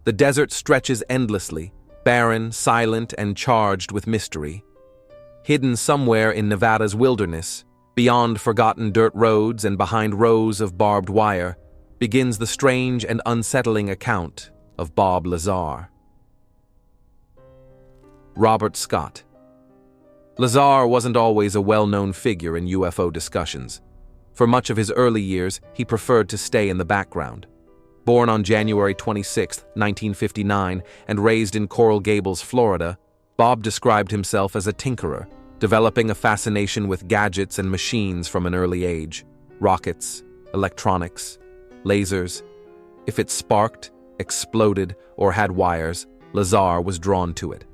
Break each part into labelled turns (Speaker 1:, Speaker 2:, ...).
Speaker 1: The desert stretches endlessly, barren, silent, and charged with mystery. Hidden somewhere in Nevada's wilderness, beyond forgotten dirt roads and behind rows of barbed wire, begins the strange and unsettling account of Bob Lazar. Robert Scott. Lazar wasn't always a well-known figure in UFO discussions. For much of his early years, he preferred to stay in the background. Born on January 26, 1959, and raised in Coral Gables, Florida, Bob described himself as a tinkerer, developing a fascination with gadgets and machines from an early age. Rockets, electronics, lasers. If it sparked, exploded, or had wires, Lazar was drawn to it.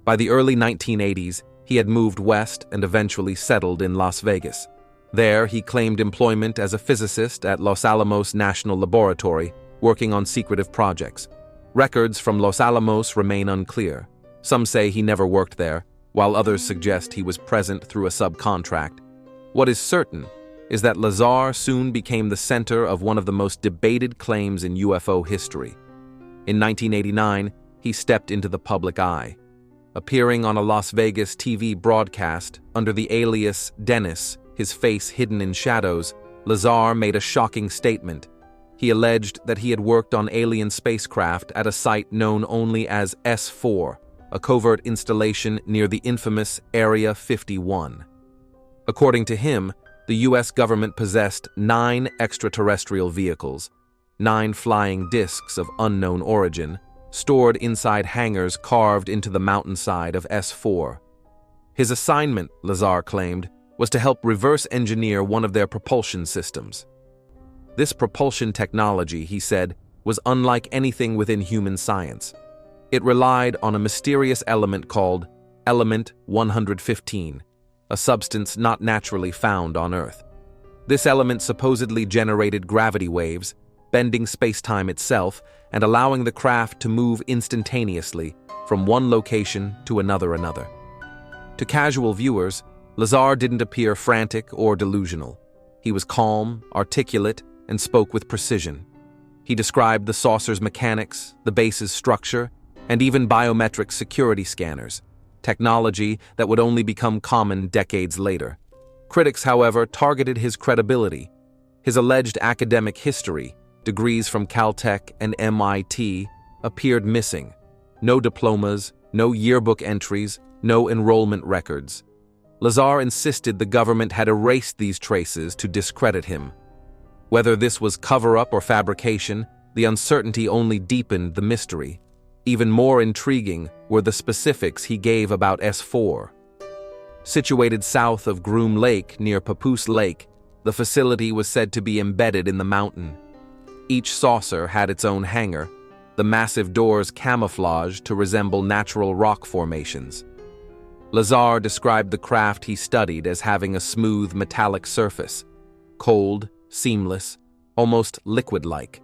Speaker 1: By the early 1980s, he had moved west and eventually settled in Las Vegas. There, he claimed employment as a physicist at Los Alamos National Laboratory, working on secretive projects. Records from Los Alamos remain unclear. Some say he never worked there, while others suggest he was present through a subcontract. What is certain is that Lazar soon became the center of one of the most debated claims in UFO history. In 1989, he stepped into the public eye. Appearing on a Las Vegas TV broadcast under the alias Dennis, his face hidden in shadows, Lazar made a shocking statement. He alleged that he had worked on alien spacecraft at a site known only as S4, a covert installation near the infamous Area 51. According to him, the U.S. government possessed 9 extraterrestrial vehicles, 9 flying discs of unknown origin, stored inside hangars carved into the mountainside of S4. His assignment, Lazar claimed, was to help reverse engineer one of their propulsion systems. This propulsion technology, he said, was unlike anything within human science. It relied on a mysterious element called Element 115, a substance not naturally found on Earth. This element supposedly generated gravity waves, bending space-time itself and allowing the craft to move instantaneously from one location to another. To casual viewers, Lazar didn't appear frantic or delusional. He was calm, articulate, and spoke with precision. He described the saucer's mechanics, the base's structure, and even biometric security scanners, technology that would only become common decades later. Critics, however, targeted his credibility. His alleged academic history, degrees from Caltech and MIT, appeared missing. No diplomas, no yearbook entries, no enrollment records. Lazar insisted the government had erased these traces to discredit him. Whether this was cover-up or fabrication, the uncertainty only deepened the mystery. Even more intriguing were the specifics he gave about S4. Situated south of Groom Lake near Papoose Lake, the facility was said to be embedded in the mountain. Each saucer had its own hangar, the massive doors camouflaged to resemble natural rock formations. Lazar described the craft he studied as having a smooth metallic surface, cold, seamless, almost liquid-like.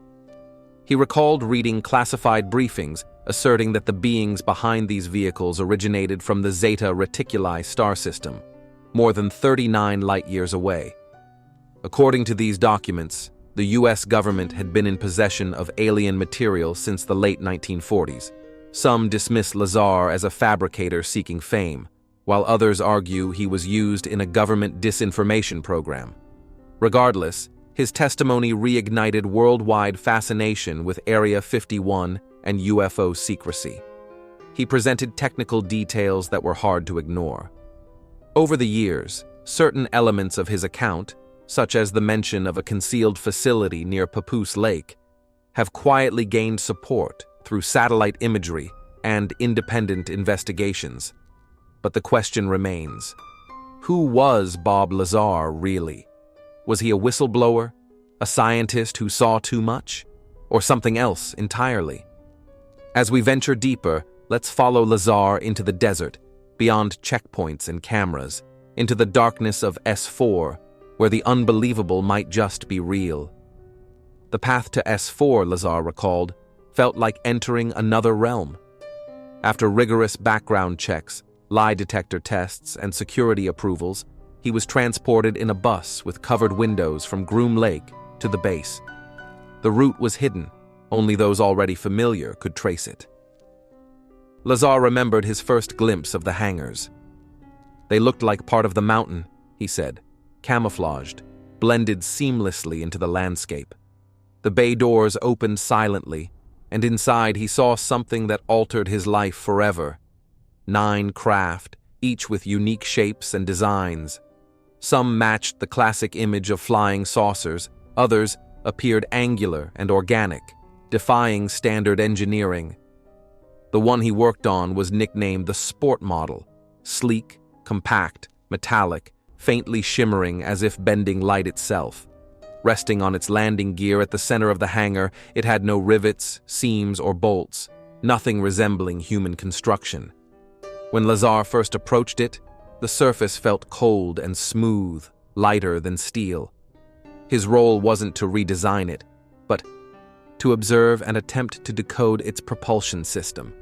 Speaker 1: He recalled reading classified briefings asserting that the beings behind these vehicles originated from the Zeta Reticuli star system, more than 39 light-years away. According to these documents, the U.S. government had been in possession of alien material since the late 1940s. Some dismiss Lazar as a fabricator seeking fame, while others argue he was used in a government disinformation program. Regardless, his testimony reignited worldwide fascination with Area 51 and UFO secrecy. He presented technical details that were hard to ignore. Over the years, certain elements of his account, such as the mention of a concealed facility near Papoose Lake, have quietly gained support through satellite imagery and independent investigations. But the question remains, who was Bob Lazar really? Was he a whistleblower, a scientist who saw too much, or something else entirely? As we venture deeper, let's follow Lazar into the desert, beyond checkpoints and cameras, into the darkness of S4, where the unbelievable might just be real. The path to S4, Lazar recalled, felt like entering another realm. After rigorous background checks, lie detector tests, and security approvals, he was transported in a bus with covered windows from Groom Lake to the base. The route was hidden. Only those already familiar could trace it. Lazar remembered his first glimpse of the hangars. They looked like part of the mountain, he said, camouflaged, blended seamlessly into the landscape. The bay doors opened silently, and inside he saw something that altered his life forever. 9 craft, each with unique shapes and designs. Some matched the classic image of flying saucers, others appeared angular and organic, defying standard engineering. The one he worked on was nicknamed the Sport Model, sleek, compact, metallic, faintly shimmering as if bending light itself. Resting on its landing gear at the center of the hangar, it had no rivets, seams, or bolts, nothing resembling human construction. When Lazar first approached it, the surface felt cold and smooth, lighter than steel. His role wasn't to redesign it, but to observe and attempt to decode its propulsion system.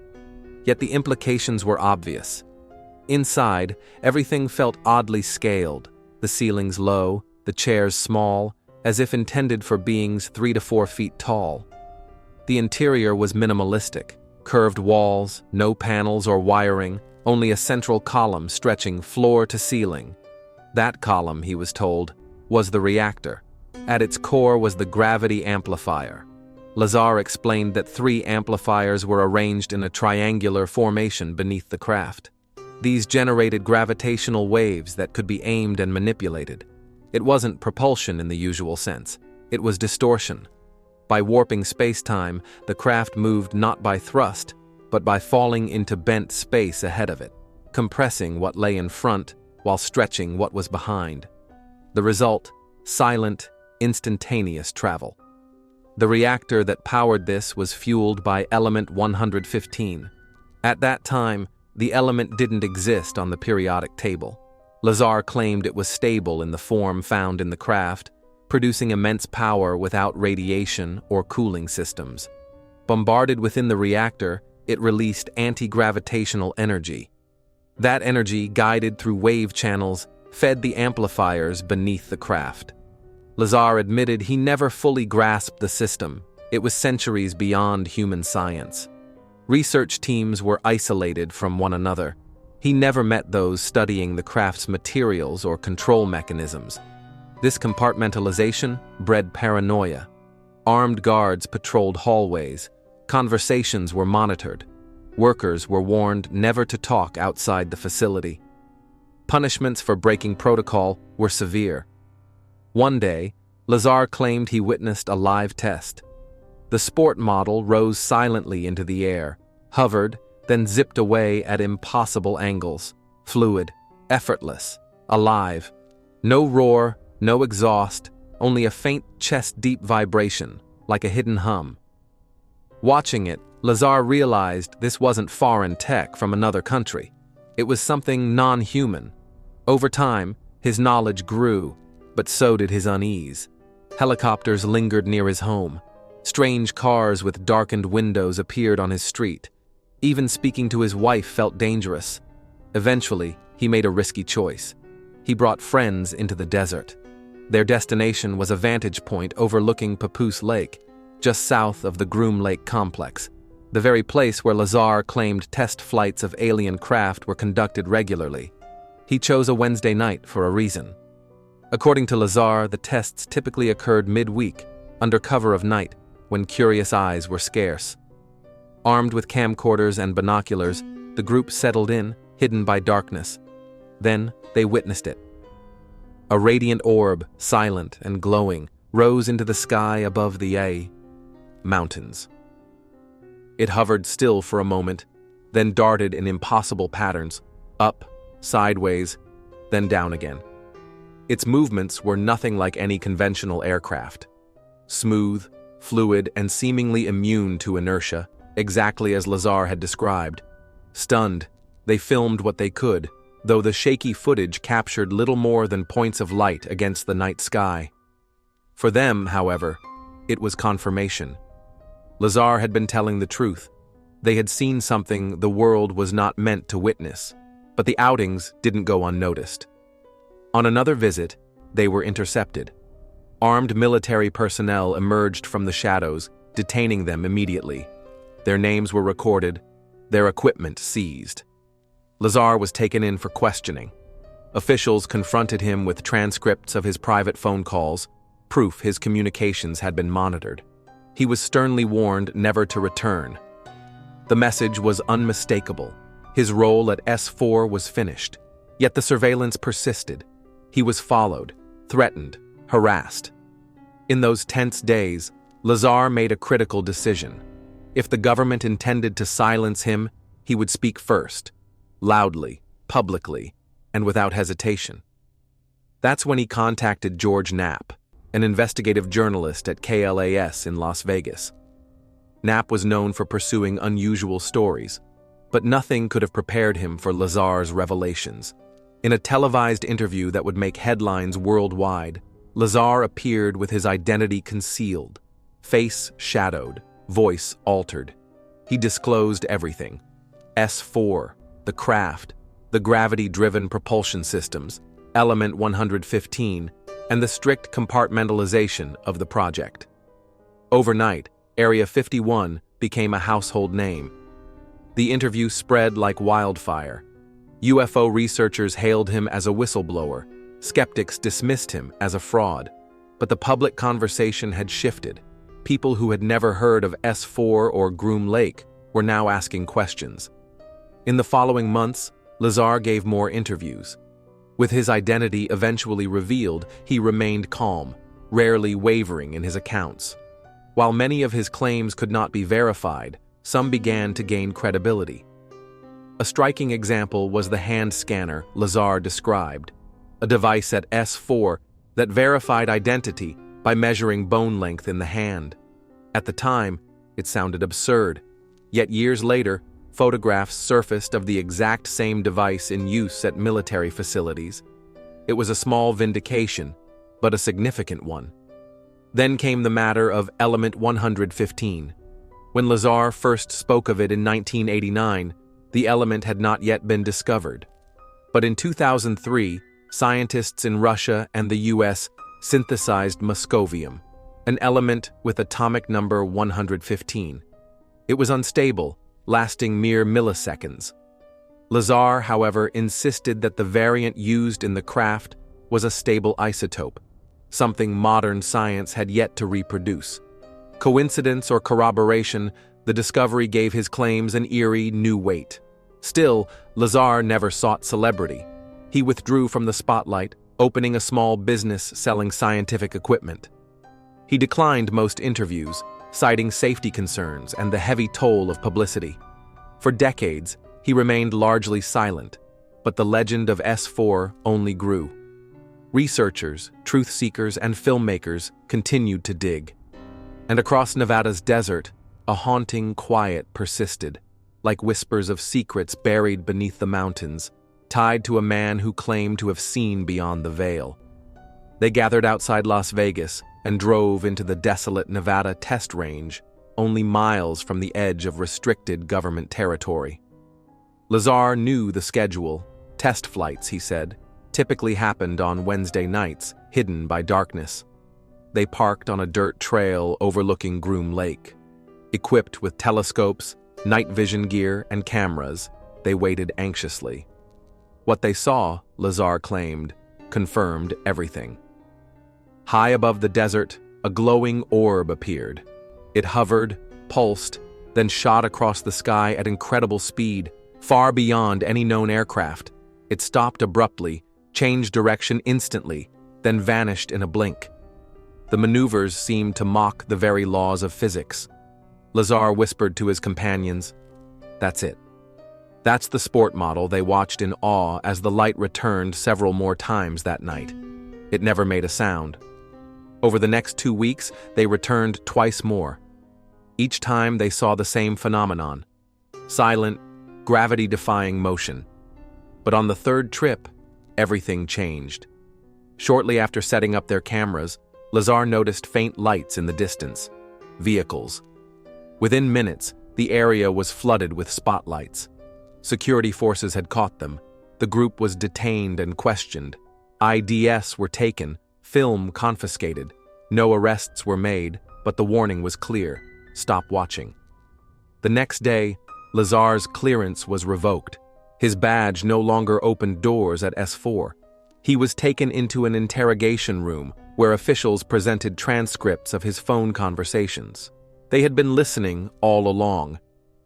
Speaker 1: Yet the implications were obvious. Inside, everything felt oddly scaled, the ceilings low, the chairs small, as if intended for beings 3 to 4 feet tall. The interior was minimalistic, curved walls, no panels or wiring, only a central column stretching floor to ceiling. That column, he was told, was the reactor. At its core was the gravity amplifier. Lazar explained that 3 amplifiers were arranged in a triangular formation beneath the craft. These generated gravitational waves that could be aimed and manipulated. It wasn't propulsion in the usual sense. It was distortion. By warping space-time, the craft moved not by thrust, but by falling into bent space ahead of it, compressing what lay in front while stretching what was behind. The result, silent, instantaneous travel. The reactor that powered this was fueled by element 115. At that time, the element didn't exist on the periodic table. Lazar claimed it was stable in the form found in the craft, producing immense power without radiation or cooling systems. Bombarded within the reactor, it released anti-gravitational energy. That energy, guided through wave channels, fed the amplifiers beneath the craft. Lazar admitted he never fully grasped the system. It was centuries beyond human science. Research teams were isolated from one another. He never met those studying the craft's materials or control mechanisms. This compartmentalization bred paranoia. Armed guards patrolled hallways. Conversations were monitored. Workers were warned never to talk outside the facility. Punishments for breaking protocol were severe. One day, Lazar claimed he witnessed a live test. The Sport Model rose silently into the air, hovered, then zipped away at impossible angles, fluid, effortless, alive. No roar, no exhaust, only a faint chest-deep vibration, like a hidden hum. Watching it, Lazar realized this wasn't foreign tech from another country. It was something non-human. Over time, his knowledge grew, but so did his unease. Helicopters lingered near his home. Strange cars with darkened windows appeared on his street. Even speaking to his wife felt dangerous. Eventually, he made a risky choice. He brought friends into the desert. Their destination was a vantage point overlooking Papoose Lake, just south of the Groom Lake complex, the very place where Lazar claimed test flights of alien craft were conducted regularly. He chose a Wednesday night for a reason. According to Lazar, the tests typically occurred midweek, under cover of night, when curious eyes were scarce. Armed with camcorders and binoculars, the group settled in, hidden by darkness. Then they witnessed it. A radiant orb, silent and glowing, rose into the sky above the mountains. It hovered still for a moment, then darted in impossible patterns, up, sideways, then down again. Its movements were nothing like any conventional aircraft. Smooth, fluid, and seemingly immune to inertia, exactly as Lazar had described. Stunned, they filmed what they could, though the shaky footage captured little more than points of light against the night sky. For them, however, it was confirmation. Lazar had been telling the truth. They had seen something the world was not meant to witness, but the outings didn't go unnoticed. On another visit, they were intercepted. Armed military personnel emerged from the shadows, detaining them immediately. Their names were recorded, their equipment seized. Lazar was taken in for questioning. Officials confronted him with transcripts of his private phone calls, proof his communications had been monitored. He was sternly warned never to return. The message was unmistakable. His role at S4 was finished. Yet the surveillance persisted. He was followed, threatened, harassed. In those tense days, Lazar made a critical decision. If the government intended to silence him, he would speak first, loudly, publicly, and without hesitation. That's when he contacted George Knapp, an investigative journalist at KLAS in Las Vegas. Knapp was known for pursuing unusual stories, but nothing could have prepared him for Lazar's revelations. In a televised interview that would make headlines worldwide, Lazar appeared with his identity concealed, face shadowed, voice altered. He disclosed everything: S4, the craft, the gravity-driven propulsion systems, Element 115, and the strict compartmentalization of the project. Overnight, Area 51 became a household name. The interview spread like wildfire. UFO researchers hailed him as a whistleblower. Skeptics dismissed him as a fraud. But the public conversation had shifted. People who had never heard of S4 or Groom Lake were now asking questions. In the following months, Lazar gave more interviews. With his identity eventually revealed, he remained calm, rarely wavering in his accounts. While many of his claims could not be verified, some began to gain credibility. A striking example was the hand scanner Lazar described, a device at S4 that verified identity by measuring bone length in the hand. At the time, it sounded absurd, yet years later, photographs surfaced of the exact same device in use at military facilities. It was a small vindication, but a significant one. Then came the matter of Element 115. When Lazar first spoke of it in 1989, the element had not yet been discovered. But in 2003, scientists in Russia and the US synthesized moscovium, an element with atomic number 115. It was unstable, lasting mere milliseconds. Lazar, however, insisted that the variant used in the craft was a stable isotope, something modern science had yet to reproduce. Coincidence or corroboration, the discovery gave his claims an eerie new weight. Still, Lazar never sought celebrity. He withdrew from the spotlight, opening a small business selling scientific equipment. He declined most interviews, citing safety concerns and the heavy toll of publicity. For decades, he remained largely silent, but the legend of S4 only grew. Researchers, truth seekers, and filmmakers continued to dig. And across Nevada's desert, a haunting quiet persisted, like whispers of secrets buried beneath the mountains, tied to a man who claimed to have seen beyond the veil. They gathered outside Las Vegas and drove into the desolate Nevada test range, only miles from the edge of restricted government territory. Lazar knew the schedule. Test flights, he said, typically happened on Wednesday nights, hidden by darkness. They parked on a dirt trail overlooking Groom Lake. Equipped with telescopes, night vision gear, and cameras, they waited anxiously. What they saw, Lazar claimed, confirmed everything. High above the desert, a glowing orb appeared. It hovered, pulsed, then shot across the sky at incredible speed, far beyond any known aircraft. It stopped abruptly, changed direction instantly, then vanished in a blink. The maneuvers seemed to mock the very laws of physics. Lazar whispered to his companions, "That's it." That's the sport model they watched in awe as the light returned several more times that night. It never made a sound. Over the next 2 weeks, they returned twice more. Each time they saw the same phenomenon: silent, gravity-defying motion. But on the third trip, everything changed. Shortly after setting up their cameras, Lazar noticed faint lights in the distance. Vehicles. Within minutes, the area was flooded with spotlights. Security forces had caught them. The group was detained and questioned. IDs were taken, film confiscated. No arrests were made, but the warning was clear. stop watching. The next day, Lazar's clearance was revoked. His badge no longer opened doors at S4. He was taken into an interrogation room where officials presented transcripts of his phone conversations. They had been listening all along.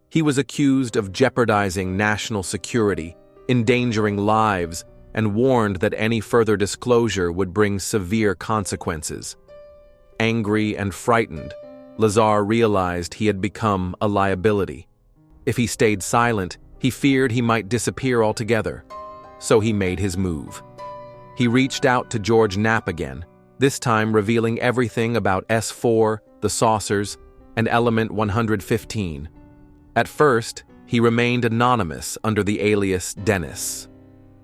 Speaker 1: He was accused of jeopardizing national security, endangering lives, and warned that any further disclosure would bring severe consequences. Angry and frightened, Lazar realized he had become a liability. If he stayed silent, he feared he might disappear altogether. So he made his move. He reached out to George Knapp again, this time revealing everything about S4, the saucers, and Element 115. At first, he remained anonymous under the alias Dennis.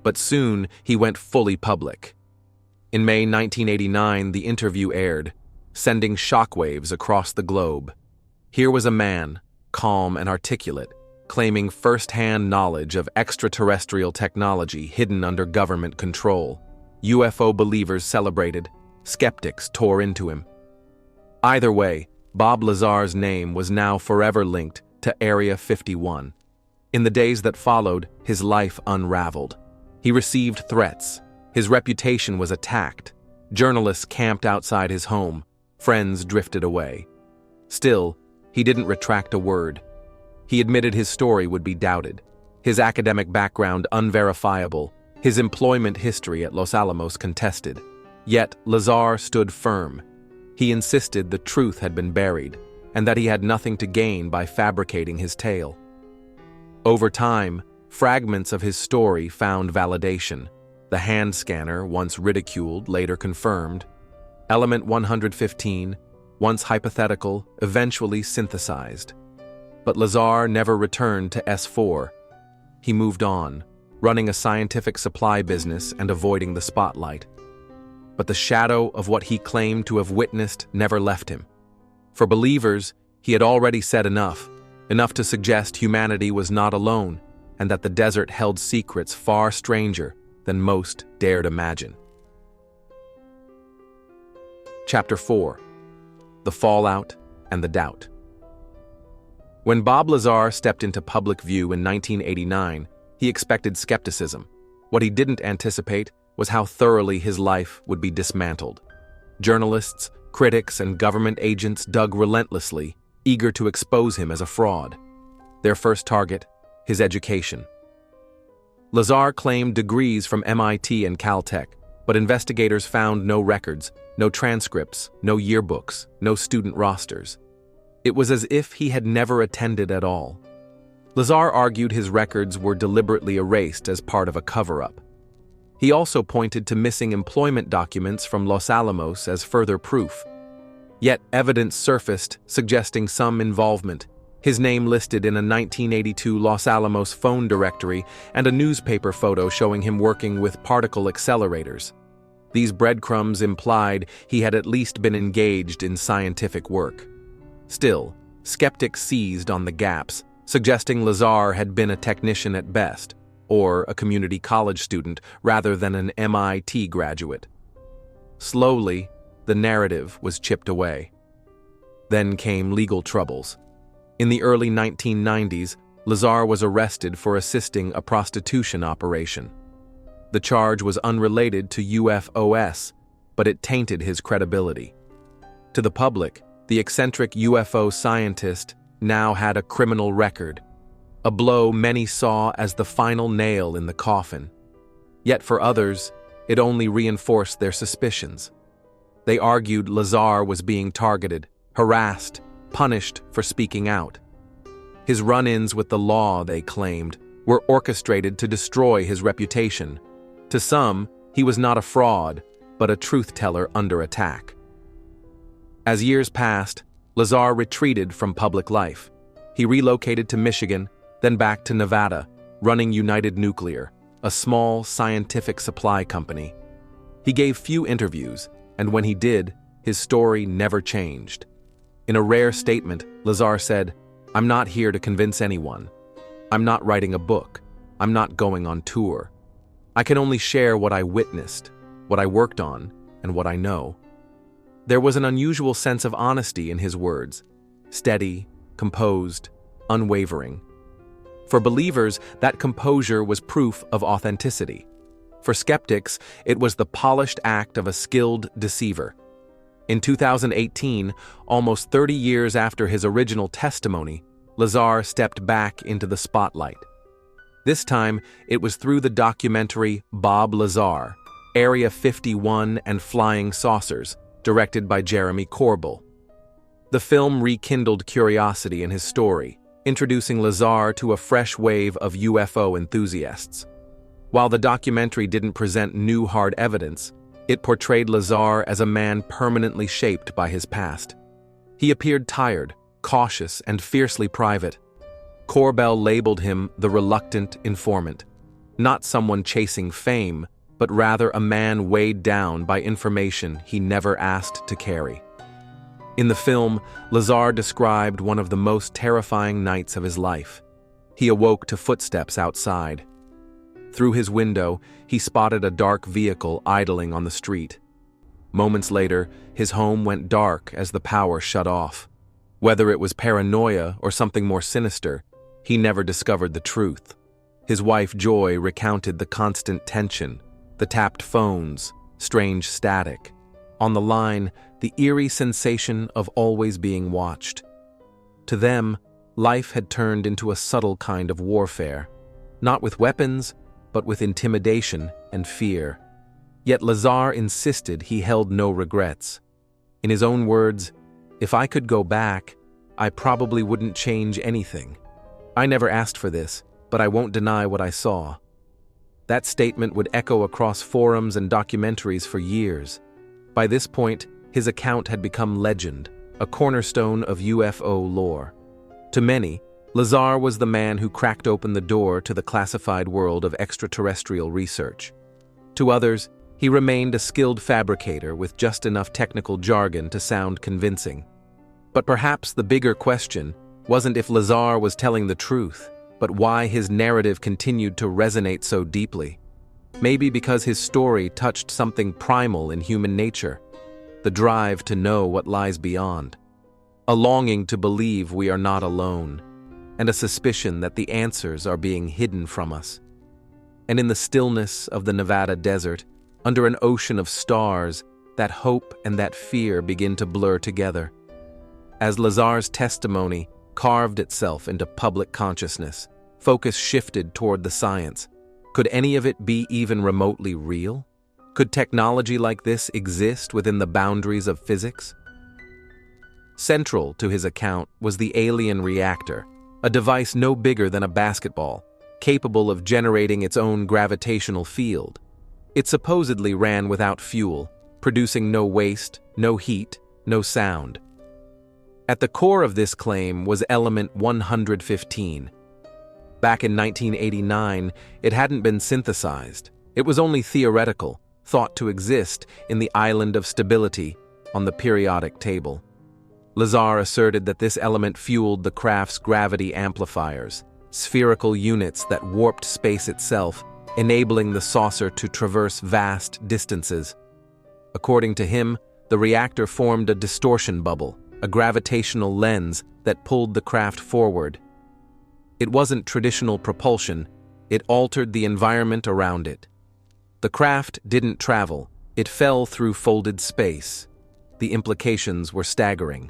Speaker 1: But soon, he went fully public. In May 1989, the interview aired, sending shockwaves across the globe. Here was a man, calm and articulate, claiming first-hand knowledge of extraterrestrial technology hidden under government control. UFO believers celebrated, skeptics tore into him. Either way, Bob Lazar's name was now forever linked to Area 51. In the days that followed, his life unraveled. He received threats. His reputation was attacked. Journalists camped outside his home. Friends drifted away. Still, he didn't retract a word. He admitted his story would be doubted, his academic background unverifiable, his employment history at Los Alamos contested. Yet Lazar stood firm. He insisted the truth had been buried, and that he had nothing to gain by fabricating his tale. Over time, fragments of his story found validation. The hand scanner, once ridiculed, later confirmed. Element 115, once hypothetical, eventually synthesized. But Lazar never returned to S4. He moved on, running a scientific supply business and avoiding the spotlight. But the shadow of what he claimed to have witnessed never left him. For believers, he had already said enough to suggest humanity was not alone, and that the desert held secrets far stranger than most dared imagine. Chapter 4: The Fallout and the Doubt. When Bob Lazar stepped into public view in 1989, he expected skepticism. What he didn't anticipate was how thoroughly his life would be dismantled. Journalists, critics, and government agents dug relentlessly, eager to expose him as a fraud. Their first target, his education. Lazar claimed degrees from MIT and Caltech, but investigators found no records, no transcripts, no yearbooks, no student rosters. It was as if he had never attended at all. Lazar argued his records were deliberately erased as part of a cover-up. He also pointed to missing employment documents from Los Alamos as further proof. Yet evidence surfaced suggesting some involvement, his name listed in a 1982 Los Alamos phone directory and a newspaper photo showing him working with particle accelerators. These breadcrumbs implied he had at least been engaged in scientific work. Still, skeptics seized on the gaps, suggesting Lazar had been a technician at best, or a community college student rather than an MIT graduate. Slowly, the narrative was chipped away. Then came legal troubles. In the early 1990s, Lazar was arrested for assisting a prostitution operation. The charge was unrelated to UFOs, but it tainted his credibility. To the public, the eccentric UFO scientist now had a criminal record, a blow many saw as the final nail in the coffin. Yet for others, it only reinforced their suspicions. They argued Lazar was being targeted, harassed, punished for speaking out. His run-ins with the law, they claimed, were orchestrated to destroy his reputation. To some, he was not a fraud, but a truth-teller under attack. As years passed, Lazar retreated from public life. He relocated to Michigan, then back to Nevada, running United Nuclear, a small scientific supply company. He gave few interviews, and when he did, his story never changed. In a rare statement, Lazar said, "I'm not here to convince anyone. I'm not writing a book. I'm not going on tour. I can only share what I witnessed, what I worked on, and what I know." There was an unusual sense of honesty in his words. steady, composed, unwavering. For believers, that composure was proof of authenticity. For skeptics, it was the polished act of a skilled deceiver. In 2018, almost 30 years after his original testimony, Lazar stepped back into the spotlight. This time, it was through the documentary Bob Lazar, Area 51 and Flying Saucers, directed by Jeremy Corbell. The film rekindled curiosity in his story, introducing Lazar to a fresh wave of UFO enthusiasts. While the documentary didn't present new hard evidence, it portrayed Lazar as a man permanently shaped by his past. He appeared tired, cautious, and fiercely private. Corbell labeled him the reluctant informant, not someone chasing fame, but rather a man weighed down by information he never asked to carry. In the film, Lazar described one of the most terrifying nights of his life. He awoke to footsteps outside. Through his window, he spotted a dark vehicle idling on the street. Moments later, his home went dark as the power shut off. Whether it was paranoia or something more sinister, he never discovered the truth. His wife Joy recounted the constant tension, the tapped phones, strange static. On the line, the eerie sensation of always being watched. To them, life had turned into a subtle kind of warfare, not with weapons, but with intimidation and fear. Yet Lazar insisted he held no regrets. In his own words, "If I could go back, I probably wouldn't change anything. I never asked for this, but I won't deny what I saw." That statement would echo across forums and documentaries for years. By this point, his account had become legend, a cornerstone of UFO lore. To many, Lazar was the man who cracked open the door to the classified world of extraterrestrial research. To others, he remained a skilled fabricator with just enough technical jargon to sound convincing. But perhaps the bigger question wasn't if Lazar was telling the truth, but why his narrative continued to resonate so deeply. Maybe because his story touched something primal in human nature, the drive to know what lies beyond, a longing to believe we are not alone, and a suspicion that the answers are being hidden from us. And in the stillness of the Nevada desert, under an ocean of stars, that hope and that fear begin to blur together. As Lazar's testimony carved itself into public consciousness, focus shifted toward the science. Could any of it be even remotely real? Could technology like this exist within the boundaries of physics? Central to his account was the alien reactor, a device no bigger than a basketball, capable of generating its own gravitational field. It supposedly ran without fuel, producing no waste, no heat, no sound. At the core of this claim was element 115. Back in 1989, it hadn't been synthesized. It was only theoretical, thought to exist in the island of stability on the periodic table. Lazar asserted that this element fueled the craft's gravity amplifiers, spherical units that warped space itself, enabling the saucer to traverse vast distances. According to him, the reactor formed a distortion bubble, a gravitational lens that pulled the craft forward. It wasn't traditional propulsion, it altered the environment around it. The craft didn't travel, it fell through folded space. The implications were staggering.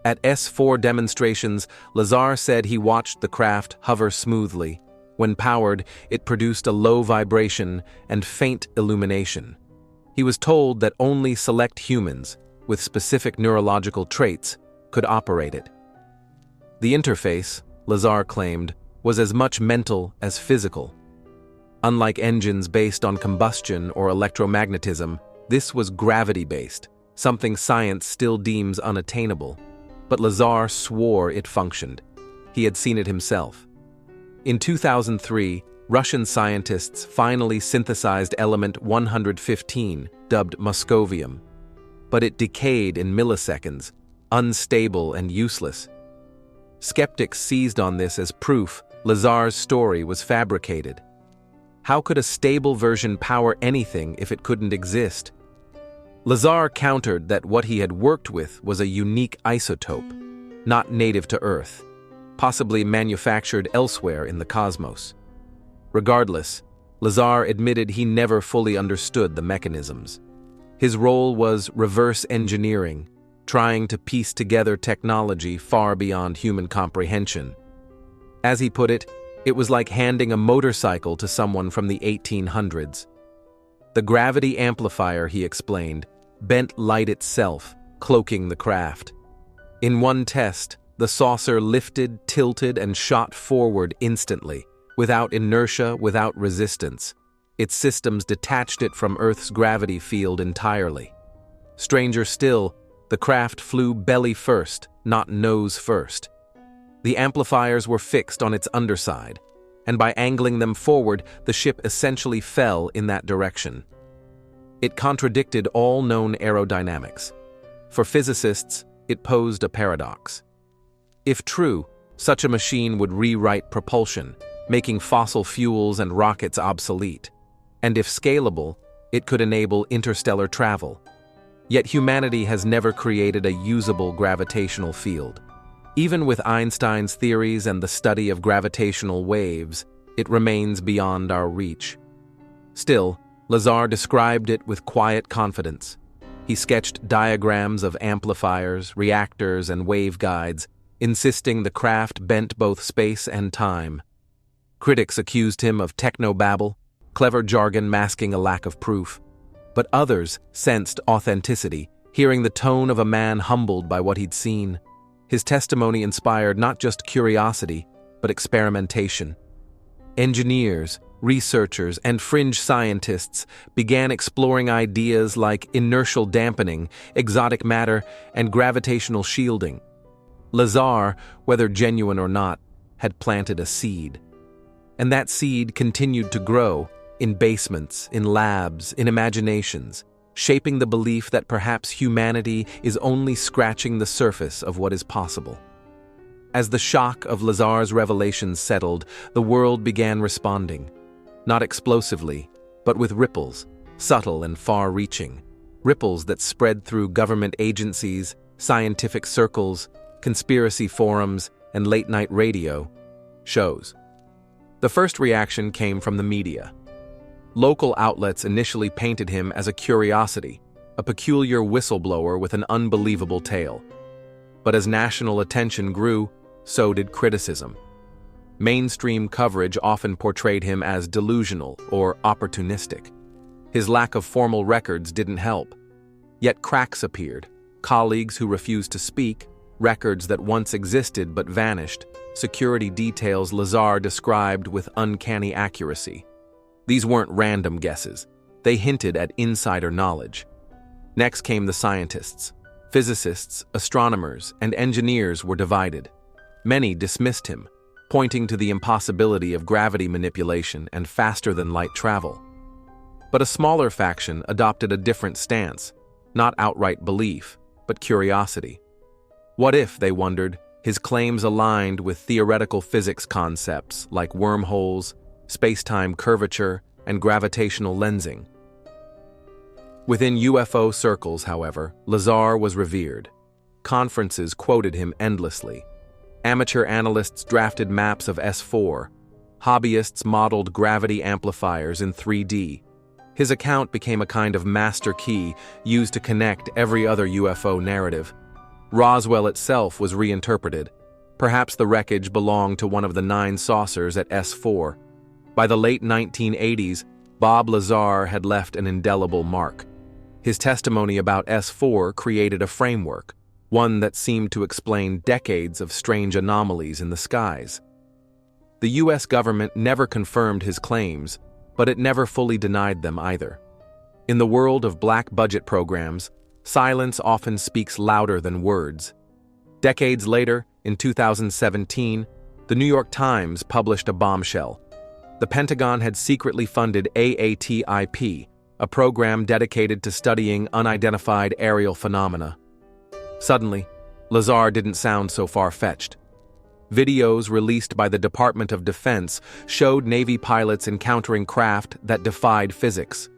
Speaker 1: At S4 demonstrations, Lazar said he watched the craft hover smoothly. When powered, it produced a low vibration and faint illumination. He was told that only select humans, with specific neurological traits, could operate it. The interface, Lazar claimed, was as much mental as physical. Unlike engines based on combustion or electromagnetism, this was gravity-based, something science still deems unattainable. But Lazar swore it functioned. He had seen it himself. In 2003, Russian scientists finally synthesized element 115, dubbed moscovium. But it decayed in milliseconds, unstable and useless. Skeptics seized on this as proof Lazar's story was fabricated. How could a stable version power anything if it couldn't exist? Lazar countered that what he had worked with was a unique isotope, not native to Earth, possibly manufactured elsewhere in the cosmos. Regardless, Lazar admitted he never fully understood the mechanisms. His role was reverse engineering, trying to piece together technology far beyond human comprehension. As he put it, it was like handing a motorcycle to someone from the 1800s. The gravity amplifier, he explained, bent light itself, cloaking the craft. In one test, the saucer lifted, tilted, and shot forward instantly, without inertia, without resistance. Its systems detached it from Earth's gravity field entirely. Stranger still, the craft flew belly first, not nose first. The amplifiers were fixed on its underside, and by angling them forward, the ship essentially fell in that direction. It contradicted all known aerodynamics. For physicists, it posed a paradox. If true, such a machine would rewrite propulsion, making fossil fuels and rockets obsolete. And if scalable, it could enable interstellar travel. Yet humanity has never created a usable gravitational field. Even with Einstein's theories and the study of gravitational waves, it remains beyond our reach. Still, Lazar described it with quiet confidence. He sketched diagrams of amplifiers, reactors, and waveguides, insisting the craft bent both space and time. Critics accused him of technobabble, clever jargon masking a lack of proof. But others sensed authenticity, hearing the tone of a man humbled by what he'd seen. His testimony inspired not just curiosity, but experimentation. Engineers, researchers, and fringe scientists began exploring ideas like inertial dampening, exotic matter, and gravitational shielding. Lazar, whether genuine or not, had planted a seed. And that seed continued to grow, in basements, in labs, in imaginations, shaping the belief that perhaps humanity is only scratching the surface of what is possible. As the shock of Lazar's revelations settled, the world began responding. Not explosively, but with ripples, subtle and far-reaching. Ripples that spread through government agencies, scientific circles, conspiracy forums, and late-night radio shows. The first reaction came from the media. Local outlets initially painted him as a curiosity, a peculiar whistleblower with an unbelievable tale. But as national attention grew, so did criticism. Mainstream coverage often portrayed him as delusional or opportunistic. His lack of formal records didn't help. Yet cracks appeared, colleagues who refused to speak, records that once existed but vanished, security details Lazar described with uncanny accuracy. These weren't random guesses. They hinted at insider knowledge. Next came the scientists. Physicists, astronomers, and engineers were divided. Many dismissed him, pointing to the impossibility of gravity manipulation and faster-than-light travel. But a smaller faction adopted a different stance, not outright belief, but curiosity. What if, they wondered, his claims aligned with theoretical physics concepts like wormholes, space-time curvature, and gravitational lensing? Within UFO circles, however, Lazar was revered. Conferences quoted him endlessly. Amateur analysts drafted maps of S4. Hobbyists modeled gravity amplifiers in 3D. His account became a kind of master key used to connect every other UFO narrative. Roswell itself was reinterpreted. Perhaps the wreckage belonged to one of the 9 saucers at S4. By the late 1980s, Bob Lazar had left an indelible mark. His testimony about S4 created a framework, one that seemed to explain decades of strange anomalies in the skies. The US government never confirmed his claims, but it never fully denied them either. In the world of black budget programs, silence often speaks louder than words. Decades later, in 2017, the New York Times published a bombshell. The Pentagon had secretly funded AATIP, a program dedicated to studying unidentified aerial phenomena. Suddenly, Lazar didn't sound so far-fetched. Videos released by the Department of Defense showed Navy pilots encountering craft that defied physics.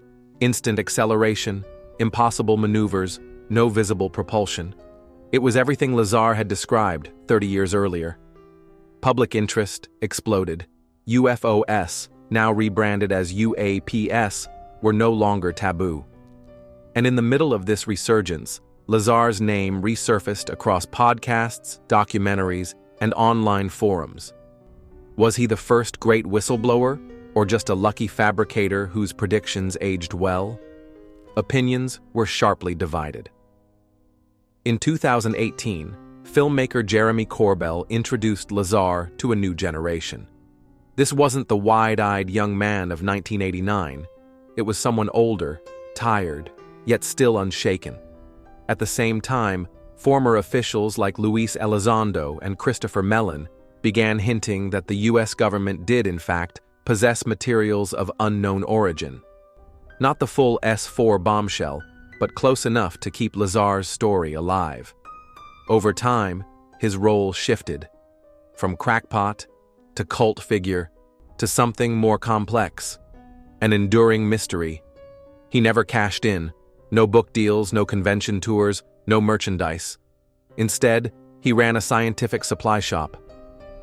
Speaker 1: Instant acceleration, impossible maneuvers, no visible propulsion. It was everything Lazar had described 30 years earlier. Public interest exploded. UFOs, now rebranded as UAPs, were no longer taboo. And in the middle of this resurgence, Lazar's name resurfaced across podcasts, documentaries, and online forums. Was he the first great whistleblower, or just a lucky fabricator whose predictions aged well? Opinions were sharply divided. In 2018, filmmaker Jeremy Corbell introduced Lazar to a new generation. This wasn't the wide-eyed young man of 1989. It was someone older, tired, yet still unshaken. At the same time, former officials like Luis Elizondo and Christopher Mellon began hinting that the U.S. government did, in fact, possess materials of unknown origin. Not the full S4 bombshell, but close enough to keep Lazar's story alive. Over time, his role shifted, from crackpot to cult figure to something more complex, an enduring mystery. He never cashed in. No book deals, no convention tours, no merchandise. Instead, he ran a scientific supply shop.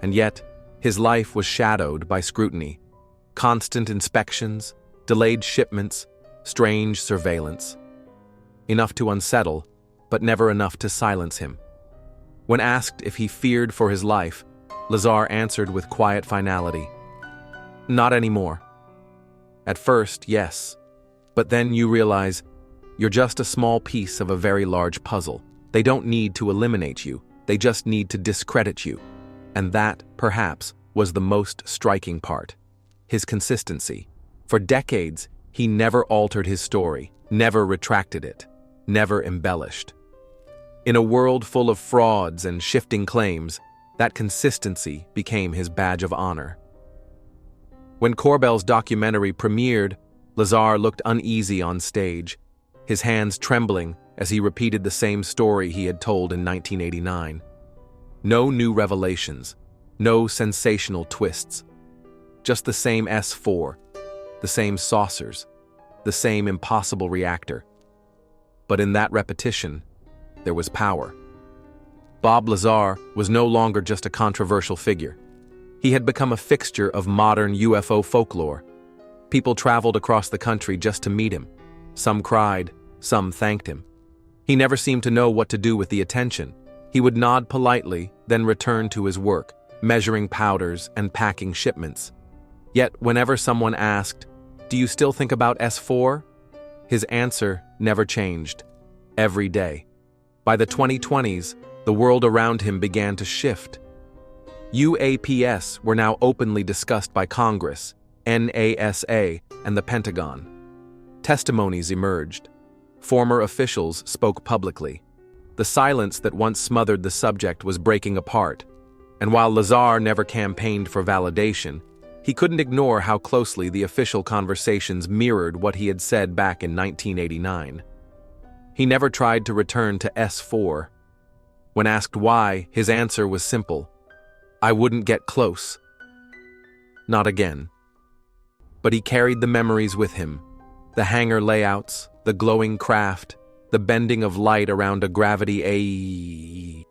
Speaker 1: And yet, his life was shadowed by scrutiny. Constant inspections, delayed shipments, strange surveillance. Enough to unsettle, but never enough to silence him. When asked if he feared for his life, Lazar answered with quiet finality, "Not anymore. At first, yes. But then you realize you're just a small piece of a very large puzzle. They don't need to eliminate you, they just need to discredit you." And that, perhaps, was the most striking part. His consistency. For decades, he never altered his story, never retracted it, never embellished. In a world full of frauds and shifting claims, that consistency became his badge of honor. When Corbell's documentary premiered, Lazar looked uneasy on stage, his hands trembling as he repeated the same story he had told in 1989. No new revelations, no sensational twists. Just the same S4, the same saucers, the same impossible reactor. But in that repetition, there was power. Bob Lazar was no longer just a controversial figure. He had become a fixture of modern UFO folklore. People traveled across the country just to meet him. Some cried, some thanked him. He never seemed to know what to do with the attention. He would nod politely, then return to his work, measuring powders and packing shipments. Yet whenever someone asked, "Do you still think about S4?" his answer never changed. Every day. By the 2020s, the world around him began to shift. UAPs were now openly discussed by Congress, NASA, and the Pentagon. Testimonies emerged. Former officials spoke publicly. The silence that once smothered the subject was breaking apart, and while Lazar never campaigned for validation, he couldn't ignore how closely the official conversations mirrored what he had said back in 1989. He never tried to return to S4. When asked why, his answer was simple: "I wouldn't get close. Not again." But he carried the memories with him. The hangar layouts, the glowing craft, the bending of light around a gravity